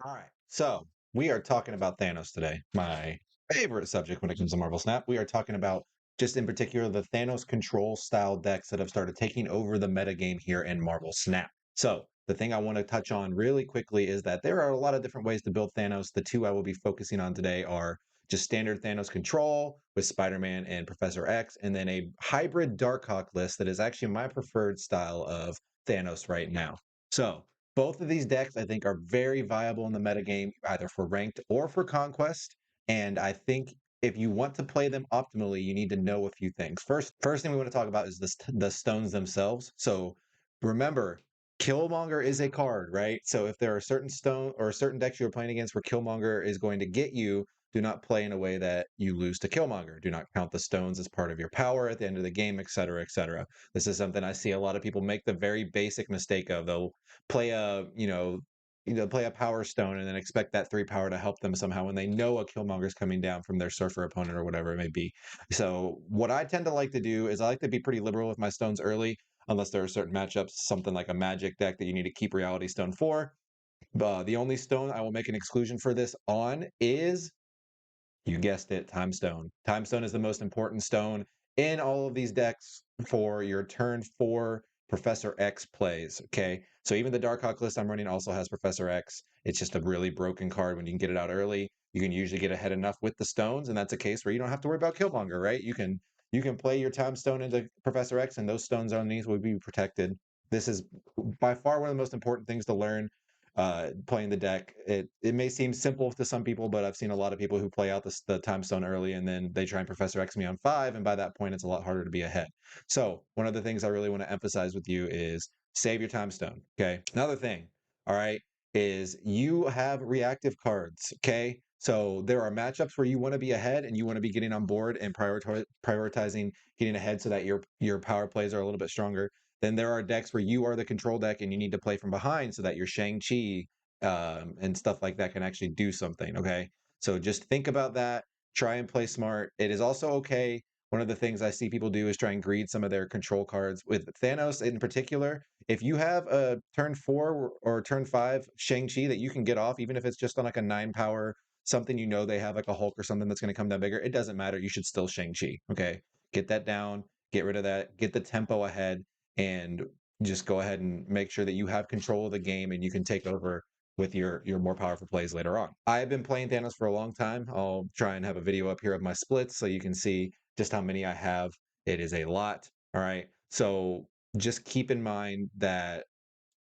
All right. So we are talking about Thanos today, my favorite subject when it comes to Marvel Snap. We are talking about just in particular the Thanos control style decks that have started taking over the metagame here in Marvel Snap. So the thing I want to touch on really quickly is that there are a lot of different ways to build Thanos. The two I will be focusing on today are just standard Thanos control with Spider-Man and Professor X, and then a hybrid Darkhawk list that is actually my preferred style of Thanos right now. So both of these decks, I think, are very viable in the metagame, either for ranked or for conquest. And I think if you want to play them optimally, you need to know a few things. First thing we want to talk about is the stones themselves. So remember, Killmonger is a card, right? So if there are certain stone or certain decks you're playing against where Killmonger is going to get you, do not play in a way that you lose to Killmonger. Do not count the stones as part of your power at the end of the game, et cetera, et cetera. This is something I see a lot of people make the very basic mistake of. They'll play play a power stone and then expect that 3 power to help them somehow when they know a Killmonger's coming down from their surfer opponent or whatever it may be. So what I tend to like to do is I like to be pretty liberal with my stones early, unless there are certain matchups, something like a magic deck that you need to keep reality stone for. The only stone I will make an exclusion for this on is, you guessed it, time stone. Time stone is the most important stone in all of these decks for your turn 4 Professor X plays. Okay. So even the Darkhawk list I'm running also has Professor X. It's just a really broken card. When you can get it out early, you can usually get ahead enough with the stones, and that's a case where you don't have to worry about Killmonger, right? You can play your time stone into Professor X, and those stones underneath will be protected. This is by far one of the most important things to learn playing the deck. It may seem simple to some people, but I've seen a lot of people who play out the time stone early and then they try and Professor X me on 5, and by that point it's a lot harder to be ahead. So one of the things I really want to emphasize with you is save your time stone. Okay. Another thing, all right, is you have reactive cards. Okay. So there are matchups where you want to be ahead and you want to be getting on board and prioritizing getting ahead so that your power plays are a little bit stronger. Then there are decks where you are the control deck and you need to play from behind so that your Shang-Chi and stuff like that can actually do something. Okay. So just think about that. Try and play smart. It is also okay. One of the things I see people do is try and greed some of their control cards. With Thanos in particular, if you have a turn 4 or turn 5 Shang-Chi that you can get off, even if it's just on like a 9 power, something they have like a Hulk or something that's going to come down bigger, it doesn't matter. You should still Shang-Chi. Okay. Get that down, get rid of that, get the tempo ahead, and just go ahead and make sure that you have control of the game and you can take over with your more powerful plays later on. I've been playing Thanos for a long time. I'll try and have a video up here of my splits so you can see just how many I have. It is a lot. All right. So just keep in mind that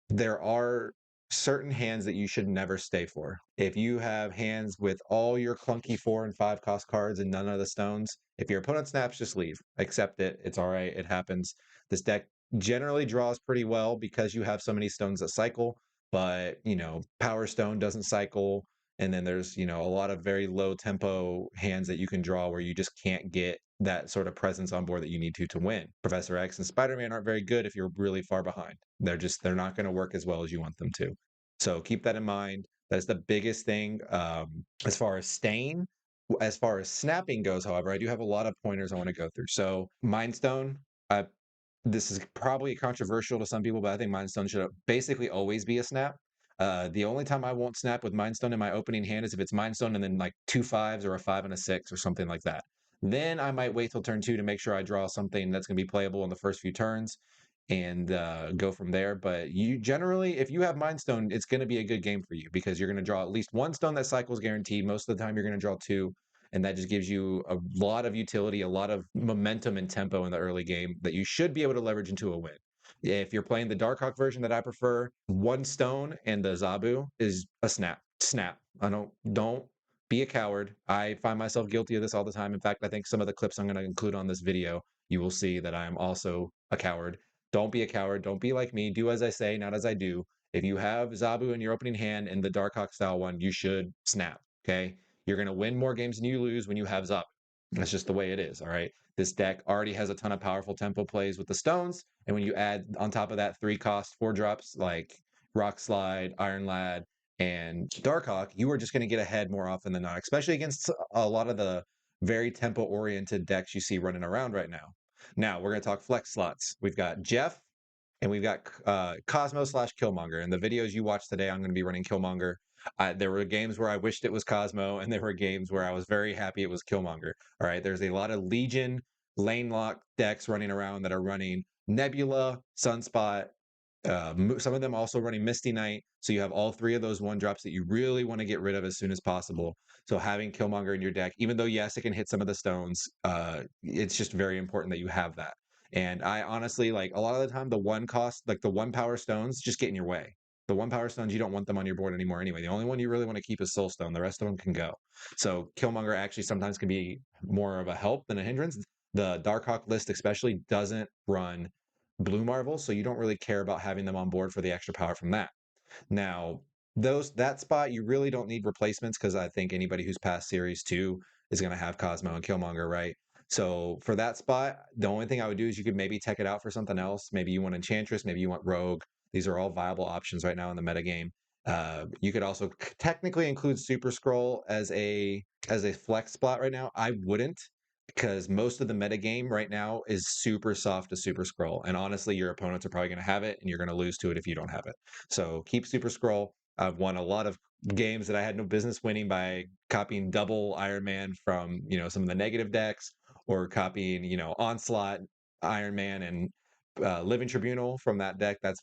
there are certain hands that you should never stay for. If you have hands with all your clunky 4 and 5 cost cards and none of the stones, if your opponent snaps, just leave. Accept it. It's all right. It happens. This deck generally draws pretty well because you have so many stones that cycle, but Power Stone doesn't cycle. And then there's, a lot of very low tempo hands that you can draw where you just can't get that sort of presence on board that you need to win. Professor X and Spider-Man aren't very good if you're really far behind. They're not going to work as well as you want them to. So keep that in mind. That's the biggest thing. As far as staying, as far as snapping goes, however, I do have a lot of pointers I want to go through. So Mind Stone, this is probably controversial to some people, but I think Mind Stone should basically always be a snap. The only time I won't snap with Mind Stone in my opening hand is if it's Mind Stone and then like 2 5s or a 5 and a 6 or something like that. Then I might wait till turn 2 to make sure I draw something that's going to be playable in the first few turns and go from there. But you generally, if you have Mind Stone, it's going to be a good game for you because you're going to draw at least one stone that cycles guaranteed. Most of the time, you're going to draw 2, and that just gives you a lot of utility, a lot of momentum and tempo in the early game that you should be able to leverage into a win. If you're playing the Darkhawk version that I prefer, one stone and the Zabu is a snap. Snap. I don't be a coward. I find myself guilty of this all the time. In fact, I think some of the clips I'm going to include on this video, you will see that I am also a coward. Don't be a coward. Don't be like me. Do as I say, not as I do. If you have Zabu in your opening hand in the Darkhawk style one, you should snap. Okay. You're going to win more games than you lose when you have Zabu. That's just the way it is. All right. This deck already has a ton of powerful tempo plays with the stones. And when you add on top of that 3 cost 4 drops like Rockslide, Iron Lad, and Darkhawk, you are just going to get ahead more often than not, especially against a lot of the very tempo oriented decks you see running around right now. Now we're going to talk flex slots. We've got Jeff and we've got Cosmo / Killmonger. In the videos you watch today, I'm going to be running Killmonger. There were games where I wished it was Cosmo, and there were games where I was very happy it was Killmonger. All right, there's a lot of Legion lane lock decks running around that are running Nebula, Sunspot. Some of them also running Misty Knight. So you have all three of those one drops that you really want to get rid of as soon as possible. So having Killmonger in your deck, even though yes, it can hit some of the stones, it's just very important that you have that. And I honestly like a lot of the time the one cost, like the one power stones, just get in your way. The one power stones, you don't want them on your board anymore anyway. The only one you really want to keep is Soul Stone. The rest of them can go. So Killmonger actually sometimes can be more of a help than a hindrance. The Darkhawk list especially doesn't run blue marvels, so you don't really care about having them on board for the extra power from that. Now, that spot you really don't need replacements because I think anybody who's past series 2 is going to have Cosmo and Killmonger, right? So for that spot, the only thing I would do is you could maybe tech it out for something else. Maybe you want Enchantress, maybe you want Rogue. These are all viable options right now in the metagame. You could also technically include Super-Skrull as a flex spot right now. I wouldn't, because most of the metagame right now is super soft to Super-Skrull. And honestly, your opponents are probably going to have it, and you're going to lose to it if you don't have it. So keep Super-Skrull. I've won a lot of games that I had no business winning by copying double Iron Man from some of the negative decks, or copying Onslaught, Iron Man, and Living Tribunal from that deck. That's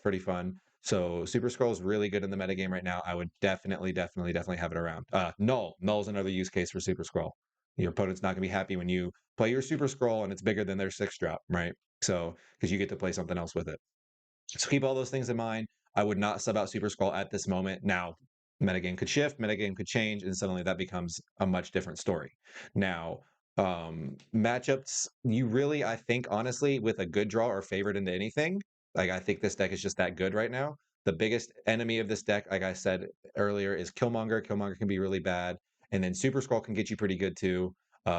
pretty fun. So Super-Skrull is really good in the metagame right now. I would definitely have it around. Null's another use case for Super-Skrull. Your opponent's not going to be happy when you play your Super-Skrull and it's bigger than their 6-drop, right? So because you get to play something else with it. So keep all those things in mind. I would not sub out Super-Skrull at this moment. Now, metagame could shift, metagame could change, and suddenly that becomes a much different story. Now, matchups, you really, I think, honestly, with a good draw are favored into anything. Like, I think this deck is just that good right now. The biggest enemy of this deck, like I said earlier, is Killmonger. Killmonger can be really bad. And then Super-Skrull can get you pretty good too,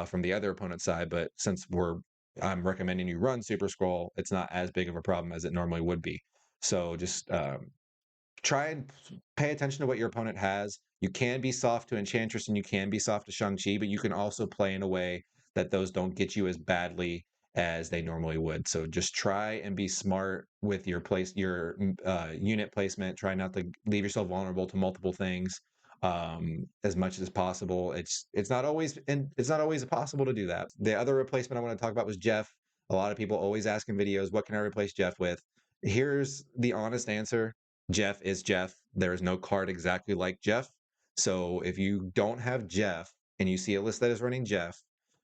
from the other opponent's side. But since I'm recommending you run Super-Skrull, it's not as big of a problem as it normally would be. So just try and pay attention to what your opponent has. You can be soft to Enchantress and you can be soft to Shang-Chi, but you can also play in a way that those don't get you as badly as they normally would. So just try and be smart with your unit placement. Try not to leave yourself vulnerable to multiple things as much as possible. It's not always possible to do that. The other replacement I want to talk about was Jeff. A lot of people always ask in videos, what can I replace Jeff with? Here's the honest answer. Jeff is Jeff. There is no card exactly like Jeff. So if you don't have Jeff and you see a list that is running Jeff,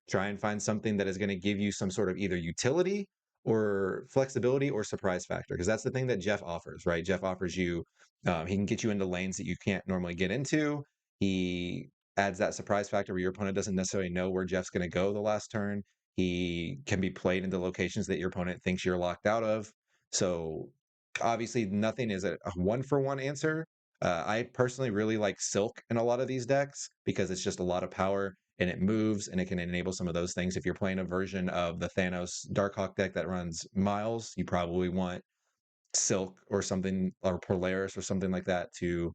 try and find something that is going to give you some sort of either utility or flexibility or surprise factor, because that's the thing that Jeff offers, right? Jeff offers you, he can get you into lanes that you can't normally get into. He adds that surprise factor where your opponent doesn't necessarily know where Jeff's going to go the last turn. He can be played into locations that your opponent thinks you're locked out of. So obviously nothing is a one-for-one answer. I personally really like Silk in a lot of these decks because it's just a lot of power and it moves and it can enable some of those things. If you're playing a version of the Thanos Darkhawk deck that runs Miles, you probably want Silk or something, or Polaris or something like that to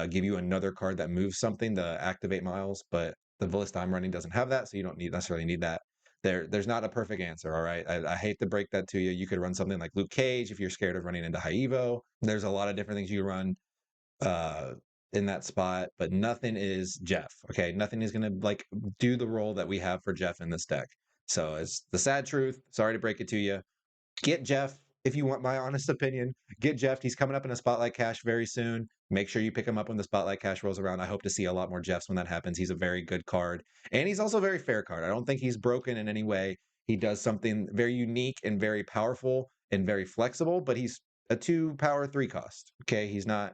give you another card that moves something to activate Miles. But the list I'm running doesn't have that, so you don't necessarily need that. There's not a perfect answer, all right? I hate to break that to you. You could run something like Luke Cage if you're scared of running into High Evo. There's a lot of different things you run uh, in that spot, but nothing is Jeff. Okay, nothing is gonna like do the role that we have for Jeff in this deck. So it's the sad truth. Sorry to break it to you. Get Jeff if you want my honest opinion. Get Jeff. He's coming up in a Spotlight Cash very soon. Make sure you pick him up when the Spotlight Cash rolls around. I hope to see a lot more Jeffs when that happens. He's a very good card, and he's also a very fair card. I don't think he's broken in any way. He does something very unique and very powerful and very flexible, but he's a 2 power 3 cost. Okay, he's not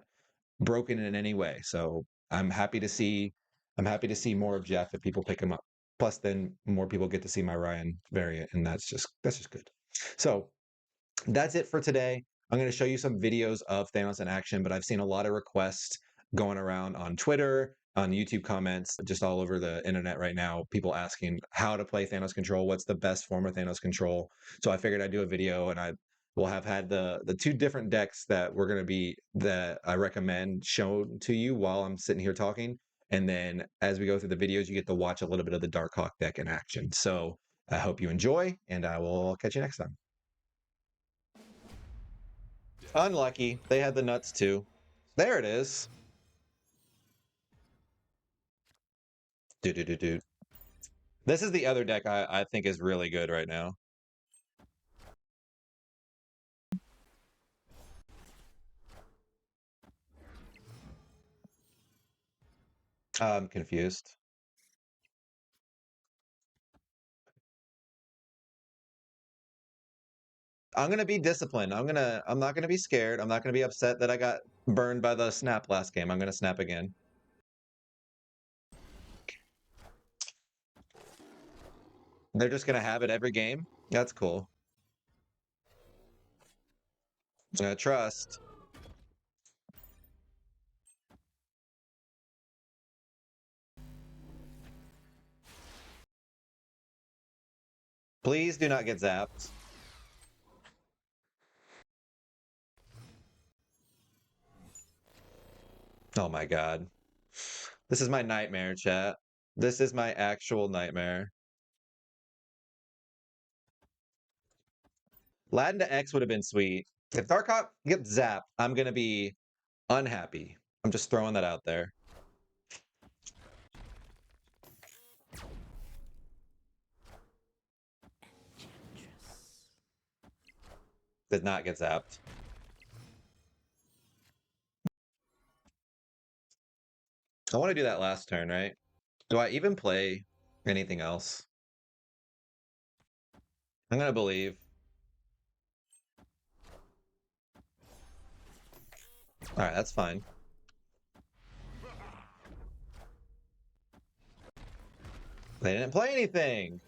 broken in any way. So I'm happy to see more of Jeff if people pick him up. Plus, then more people get to see my Ryan variant, and that's just good. So that's it for today. I'm going to show you some videos of Thanos in action, but I've seen a lot of requests going around on Twitter, on YouTube comments, just all over the internet right now. People asking how to play Thanos control, what's the best form of Thanos control. So I figured I'd do a video, and I will have had the 2 different decks that I recommend shown to you while I'm sitting here talking. And then as we go through the videos, you get to watch a little bit of the Darkhawk deck in action. So I hope you enjoy, and I will catch you next time. Unlucky. They had the nuts too. There it is. Do. This is the other deck I think is really good right now. I'm confused. I'm gonna be disciplined. I'm not gonna be scared. I'm not gonna be upset that I got burned by the snap last game. I'm gonna snap again. They're just gonna have it every game? That's cool. Trust. Please do not get zapped. Oh my god. This is my nightmare, chat. This is my actual nightmare. Latin to X would have been sweet. If Darkhawk gets zapped, I'm gonna be unhappy. I'm just throwing that out there. Did not get zapped. I want to do that last turn, right? Do I even play anything else? I'm gonna believe. Alright, that's fine. They didn't play anything!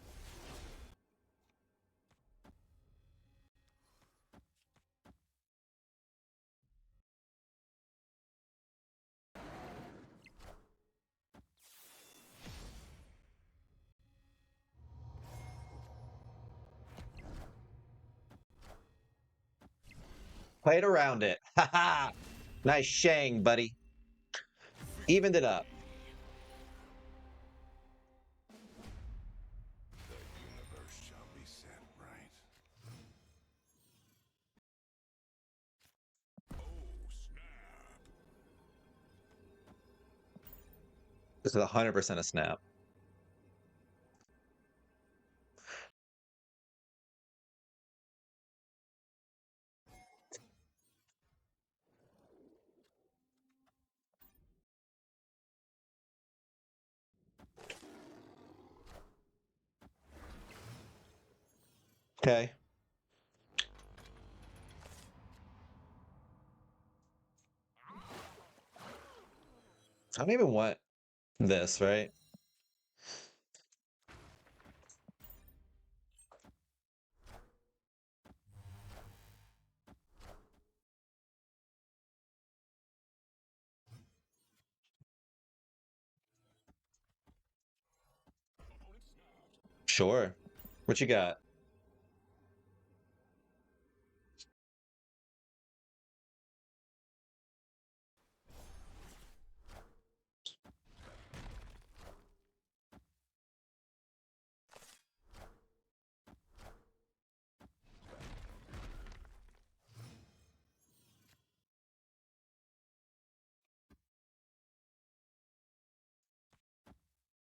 Played around it. Haha! Nice Shang, buddy. Evened it up. The universe shall be set right. Oh, snap. This is 100% a snap. Okay. I don't even want this, right? Sure. What you got?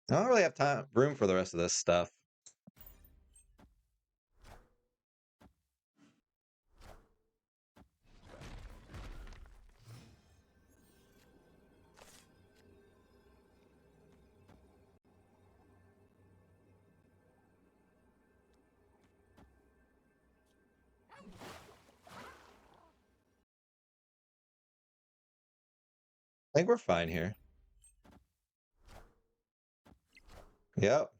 I don't really have room for the rest of this stuff. I think we're fine here. Yep.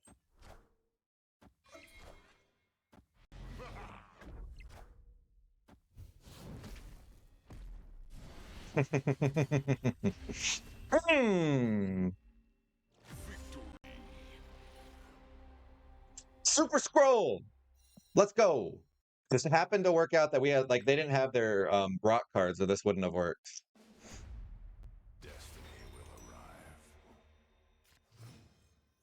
Hmm. Super-Skrull! Let's go. Just happened to work out that we had, like, they didn't have their rock cards, or this wouldn't have worked. Destiny will arrive.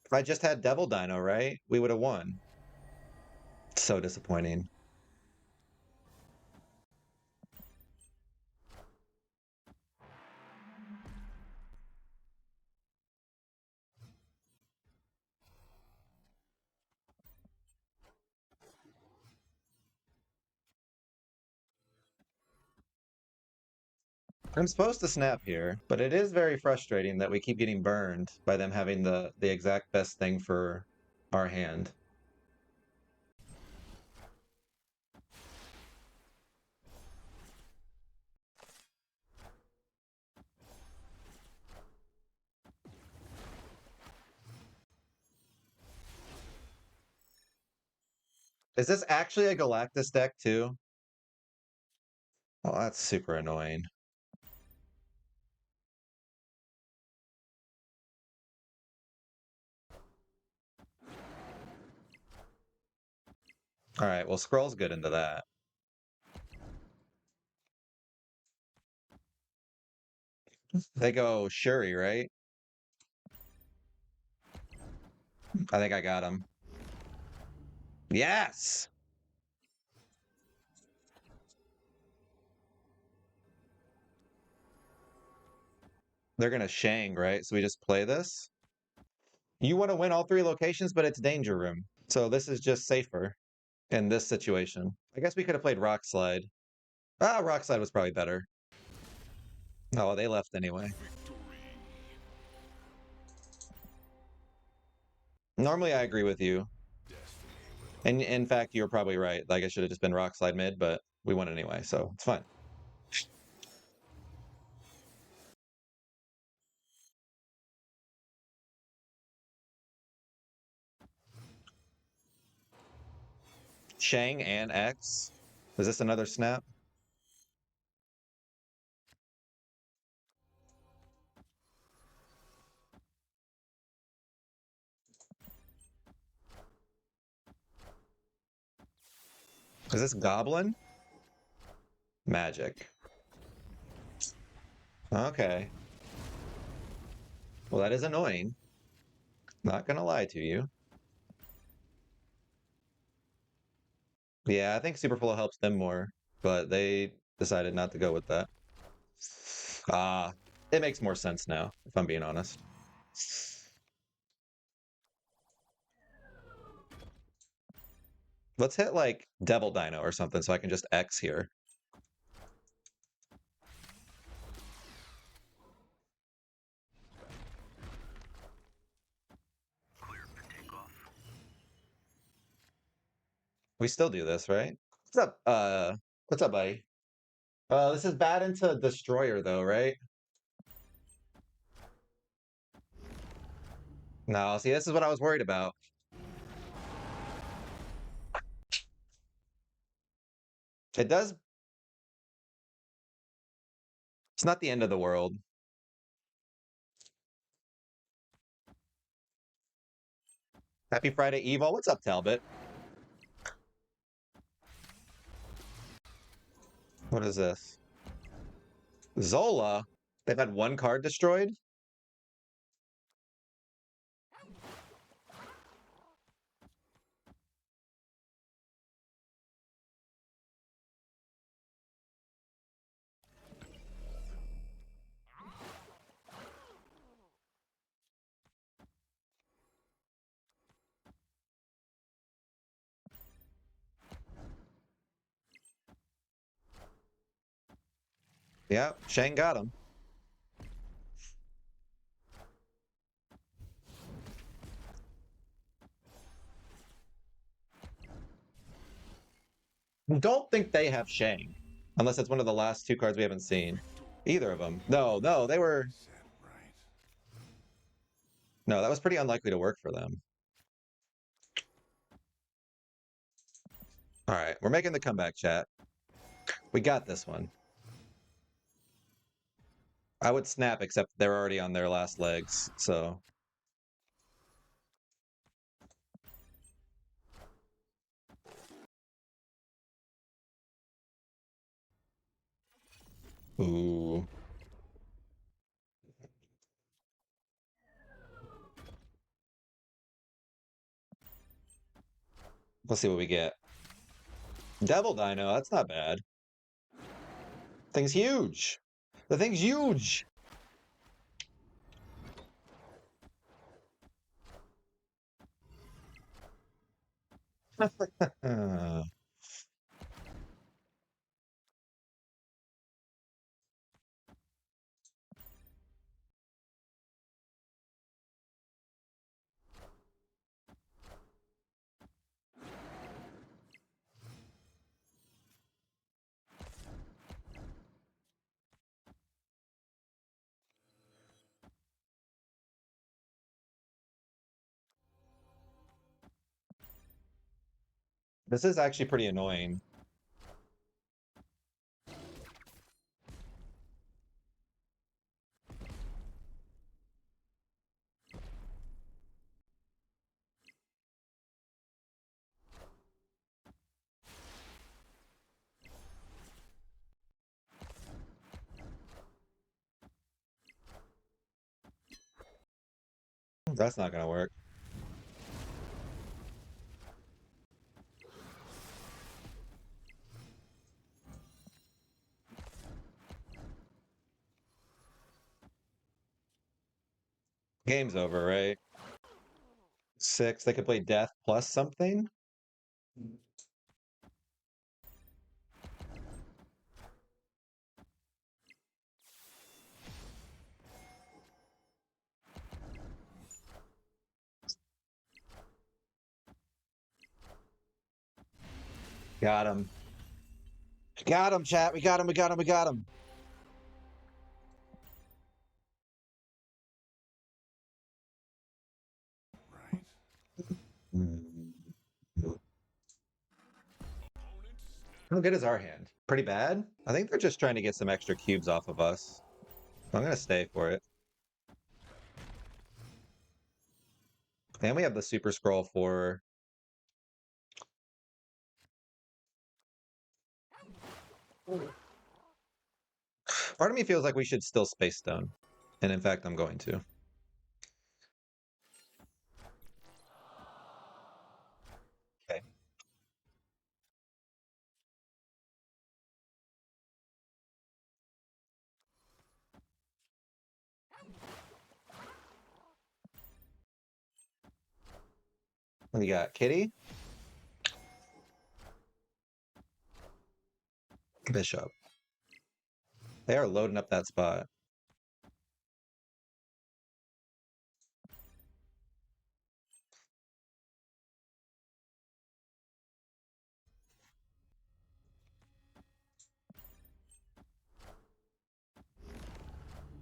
If I just had Devil Dino, right? We would have won. So disappointing. I'm supposed to snap here, but it is very frustrating that we keep getting burned by them having the exact best thing for our hand. Is this actually a Galactus deck too? Oh, that's super annoying. All right, well, Skrull's good into that. They go Shuri, right? I think I got him. Yes! They're gonna Shang, right? So we just play this? You want to win all three locations, but it's Danger Room. So this is just safer in this situation. I guess we could have played Rockslide. Ah, Rockslide was probably better. Oh, they left anyway. Normally, I agree with you. And in fact, you're probably right. Like, I should have just been Rockslide mid, but we won anyway, so it's fine. Shang and X. Is this another snap? Is this Goblin? Magic. Okay. Well, that is annoying. Not gonna lie to you. Yeah, I think Superflow helps them more, but they decided not to go with that. Ah, it makes more sense now, if I'm being honest. Let's hit like Devil Dino or something so I can just X here. We still do this, right? What's up? What's up, buddy? This is bad into Destroyer though, right? No, see, this is what I was worried about. It does. It's not the end of the world. Happy Friday, Evil. What's up, Talbot? What is this? Zola? They've had one card destroyed? Yeah, Shang got him. Don't think they have Shang. Unless it's one of the last two cards we haven't seen. Either of them. No, they were... No, that was pretty unlikely to work for them. All right, we're making the comeback, chat. We got this one. I would snap, except they're already on their last legs, so... Ooh. Let's see what we get. Devil Dino, that's not bad. Thing's huge. The thing's huge. This is actually pretty annoying. That's not gonna work. Game's over, right? 6. They could play death plus something. Got him. Got him, chat. We got him. We got him. We got him. Right. How good is our hand? Pretty bad? I think they're just trying to get some extra cubes off of us. I'm gonna stay for it. And we have the Super-Skrull for... Part of me feels like we should still Space Stone. And in fact, I'm going to. Okay. What do you got? Kitty? Bishop. They are loading up that spot.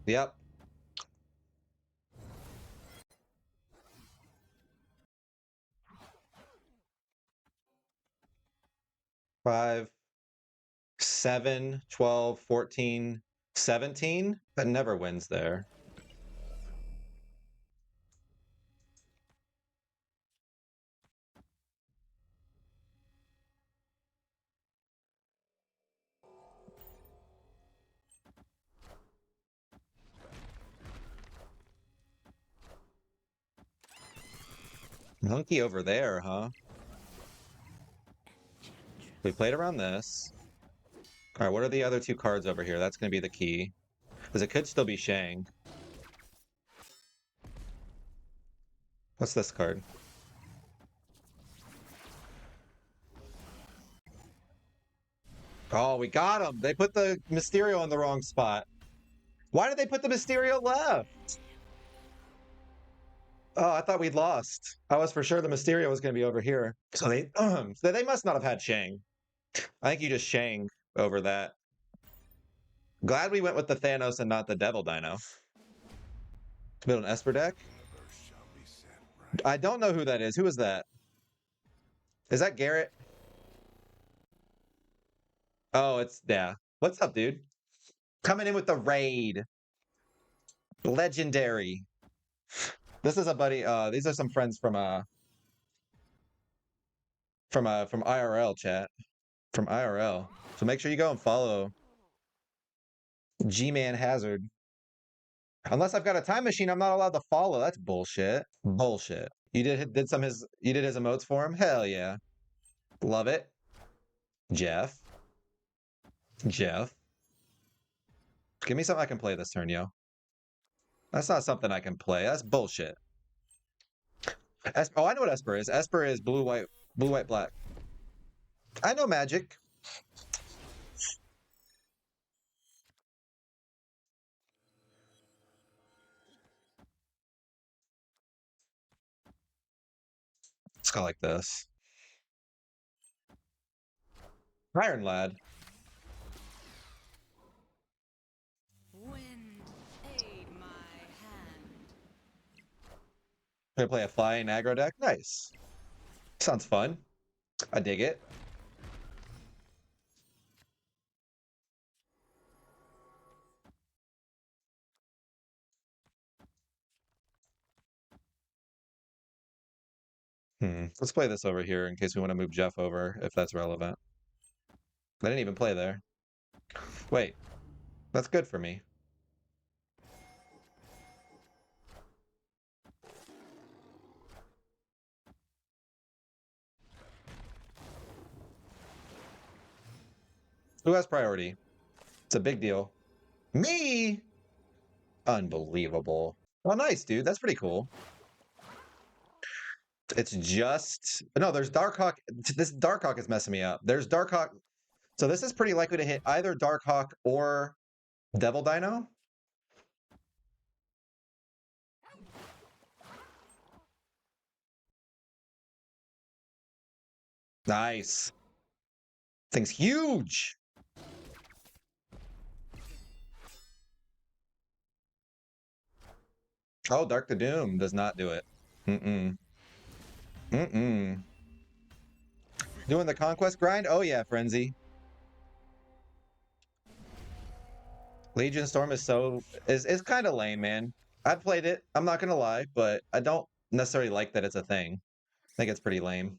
Yep. Five, 7, 12, 14, 17. That never wins there. Monkey over there, huh? We played around this. All right, what are the other 2 cards over here? That's going to be the key. Because it could still be Shang. What's this card? Oh, we got him! They put the Mysterio in the wrong spot. Why did they put the Mysterio left? Oh, I thought we'd lost. I was for sure the Mysterio was going to be over here. So they must not have had Shang. I think you just Shang over that. Glad we went with the Thanos and not the Devil Dino. Build an Esper deck? Universe shall be set right. I don't know who that is. Who is that? Is that Garrett? Oh, it's... Yeah. What's up, dude? Coming in with the raid. Legendary. This is a buddy. These are some friends from from IRL chat. From IRL. So make sure you go and follow G-Man Hazard. Unless I've got a time machine, I'm not allowed to follow. That's bullshit. Bullshit. You you did his emotes for him? Hell yeah. Love it. Jeff. Jeff. Give me something I can play this turn, yo. That's not something I can play. That's bullshit. Oh, I know what Esper is. Esper is blue, white, black. I know Magic. Let's go like this. Iron Lad. Wind, aid my hand. Gonna play a flying aggro deck. Nice. Sounds fun. I dig it. Let's play this over here in case we want to move Jeff over, if that's relevant. I didn't even play there. Wait, that's good for me. Who has priority? It's a big deal. Me? Unbelievable. Well, nice, dude. That's pretty cool. It's just... No, there's Darkhawk. This Darkhawk is messing me up. There's Darkhawk. So this is pretty likely to hit either Darkhawk or Devil Dino. Nice. Thing's huge. Oh, Dark to Doom does not do it. Mm-mm. Mm-mm. Doing the conquest grind? Oh yeah, Frenzy. Legion Storm is kind of lame, man. I've played it, I'm not gonna lie, but I don't necessarily like that it's a thing. I think it's pretty lame.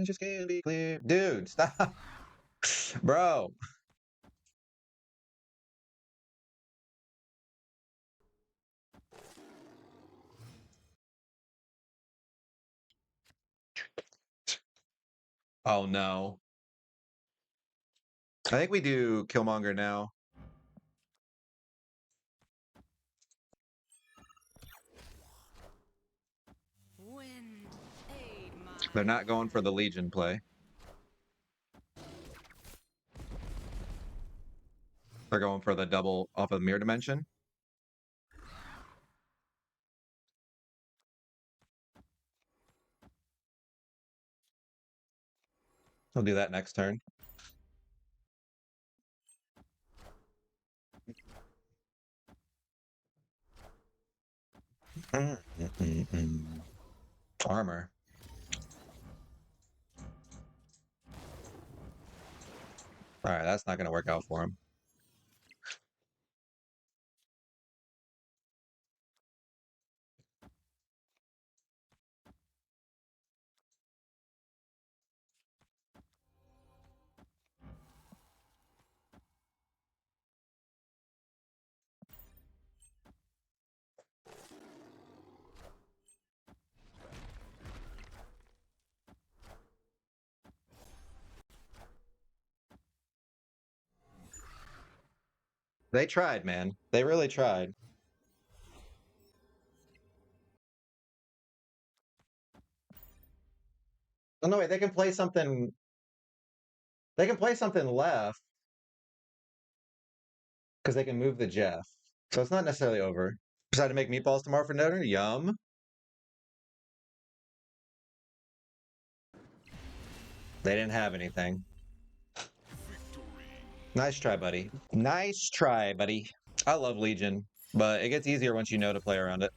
Just can't be clear. Dude, stop. Bro. Oh no. I think we do Killmonger now. Wind, aid my They're not going for the hand. Legion play. They're going for the double off of Mirror Dimension. We'll do that next turn. Armor. All right, that's not going to work out for him. They tried, man. They really tried. Oh, no, wait, they can play something. They can play something left because they can move the Jeff. So it's not necessarily over. Decided to make meatballs tomorrow for dinner. Yum. They didn't have anything. Nice try, buddy. Nice try, buddy. I love Legion, but it gets easier once you know to play around it.